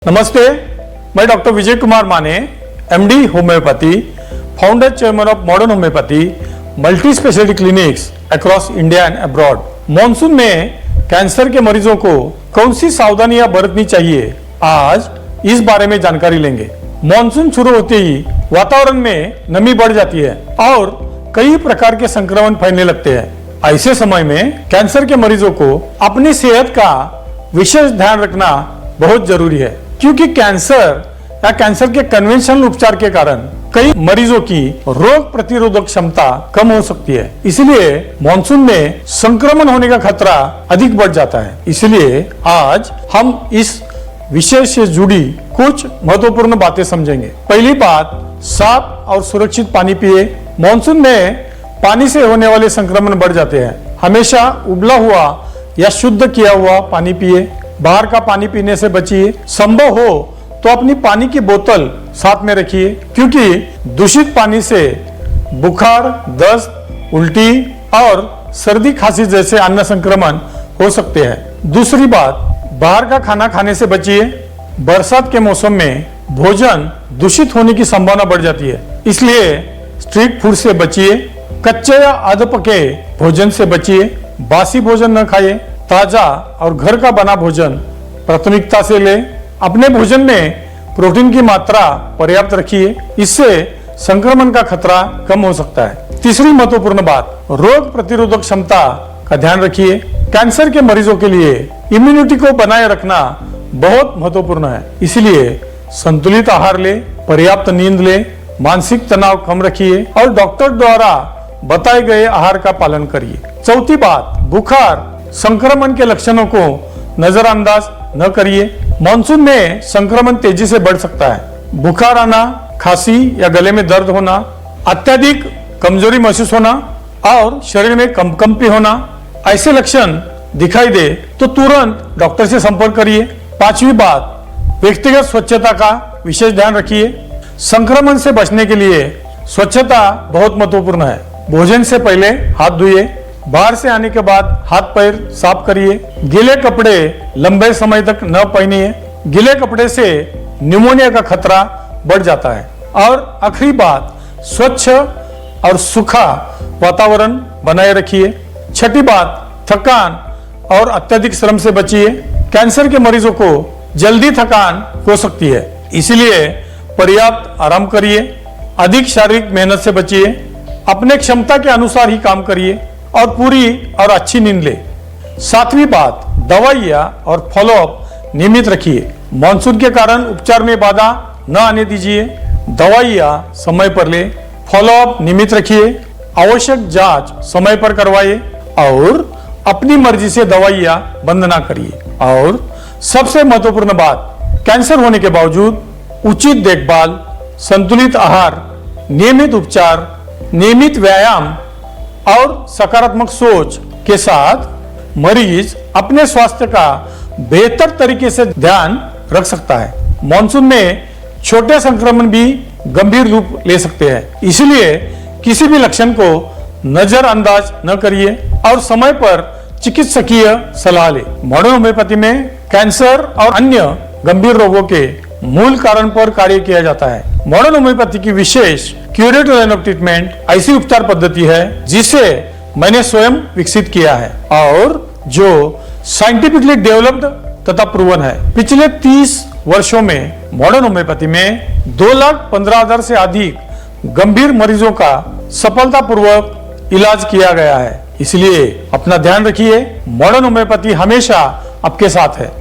नमस्ते, मैं डॉक्टर विजय कुमार माने, MD homeopathy, founder chairman of modern homeopathy, multi speciality clinics across India and abroad. Monsoon में cancer के मरीजों को कौन सी सावधानियां बरतनी चाहिए, आज इस बारे में जानकारी लेंगे। मॉनसून शुरू होते ही वातावरण में नमी बढ़ जाती है और कई प्रकार के संक्रमण फैलने लगते हैं। ऐसे समय में कैंसर के मरीजों को अपनी सेहत का विशेष ध्यान रखना बहुत जरूरी है, क्योंकि कैंसर या कैंसर के कन्वेंशनल उपचार के कारण कई मरीजों की रोग प्रतिरोधक क्षमता कम हो सकती है। इसलिए मॉनसून में संक्रमण होने का खतरा अधिक बढ़ जाता है। इसलिए आज हम इस विषय से जुड़ी कुछ महत्वपूर्ण बातें समझेंगे। पहली बात, साफ और सुरक्षित पानी पिए। मॉनसून में पानी से होने वाले संक्रमण बढ़ जाते हैं। हमेशा उबला हुआ या शुद्ध किया हुआ पानी पिए। बाहर का पानी पीने से बचिए। संभव हो तो अपनी पानी की बोतल साथ में रखिए, क्योंकि दूषित पानी से बुखार, दस्त, उल्टी और सर्दी खांसी जैसे अन्य संक्रमण हो सकते हैं। दूसरी बात, बाहर का खाना खाने से बचिए। बरसात के मौसम में भोजन दूषित होने की संभावना बढ़ जाती है, इसलिए स्ट्रीट फूड से बचिए। कच्चे या आध पके भोजन से बचिए। बासी भोजन न खाइए। ताजा और घर का बना भोजन प्राथमिकता से ले। अपने भोजन में प्रोटीन की मात्रा पर्याप्त रखिए, इससे संक्रमण का खतरा कम हो सकता है। तीसरी महत्वपूर्ण बात, रोग प्रतिरोधक क्षमता का ध्यान रखिए। कैंसर के मरीजों के लिए इम्यूनिटी को बनाए रखना बहुत महत्वपूर्ण है, इसलिए संतुलित आहार ले, पर्याप्त नींद ले, मानसिक तनाव कम रखिए और डॉक्टर द्वारा बताए गए आहार का पालन करिए। चौथी बात, बुखार, संक्रमण के लक्षणों को नजरअंदाज न करिए। मॉनसून में संक्रमण तेजी से बढ़ सकता है। बुखार आना, खांसी या गले में दर्द होना, अत्यधिक कमजोरी महसूस होना और शरीर में कंपकंपी होना, ऐसे लक्षण दिखाई दे तो तुरंत डॉक्टर से संपर्क करिए। पांचवी बात, व्यक्तिगत स्वच्छता का विशेष ध्यान रखिए। संक्रमण से बचने के लिए स्वच्छता बहुत महत्वपूर्ण है। भोजन से पहले हाथ धोइए। बाहर से आने के बाद हाथ पैर साफ करिए। गीले कपड़े लंबे समय तक न पहनिए। गीले कपड़े से निमोनिया का खतरा बढ़ जाता है। और आखिरी बात, स्वच्छ और सूखा वातावरण बनाए रखिए। छठी बात, थकान और अत्यधिक श्रम से बचिए। कैंसर के मरीजों को जल्दी थकान हो सकती है, इसलिए पर्याप्त आराम करिए। अधिक शारीरिक मेहनत से बचिए। अपने क्षमता के अनुसार ही काम करिए और पूरी और अच्छी नींद ले। सातवीं बात, दवाइयाँ और फॉलोअप नियमित रखिए। मॉनसून के कारण उपचार में बाधा न आने दीजिए। दवाइयाँ समय पर ले, फॉलोअप नियमित रखिए। आवश्यक जांच समय पर करवाइए और अपनी मर्जी से दवाइयाँ बंद ना करिए। और सबसे महत्वपूर्ण बात, कैंसर होने के बावजूद उचित देखभाल, संतुलित आहार, नियमित उपचार, नियमित व्यायाम और सकारात्मक सोच के साथ मरीज अपने स्वास्थ्य का बेहतर तरीके से ध्यान रख सकता है। मॉनसून में छोटे संक्रमण भी गंभीर रूप ले सकते हैं, इसलिए किसी भी लक्षण को नजरअंदाज न करिए और समय पर चिकित्सकीय सलाह ले। मॉडर्न होम्योपैथी में कैंसर और अन्य गंभीर रोगों के मूल कारण पर कार्य किया जाता है। मॉडर्न होम्योपैथी की विशेष क्यूरेटिव लाइन ऑफ ट्रीटमेंट ऐसी उपचार पद्धति है जिसे मैंने स्वयं विकसित किया है और जो साइंटिफिकली डेवलप्ड तथा प्रूवन है। पिछले 30 वर्षों में मॉडर्न होम्योपैथी में 2,15,000 से अधिक गंभीर मरीजों का सफलतापूर्वक इलाज किया गया है। इसलिए अपना ध्यान रखिए। मॉडर्न होम्योपैथी हमेशा आपके साथ है।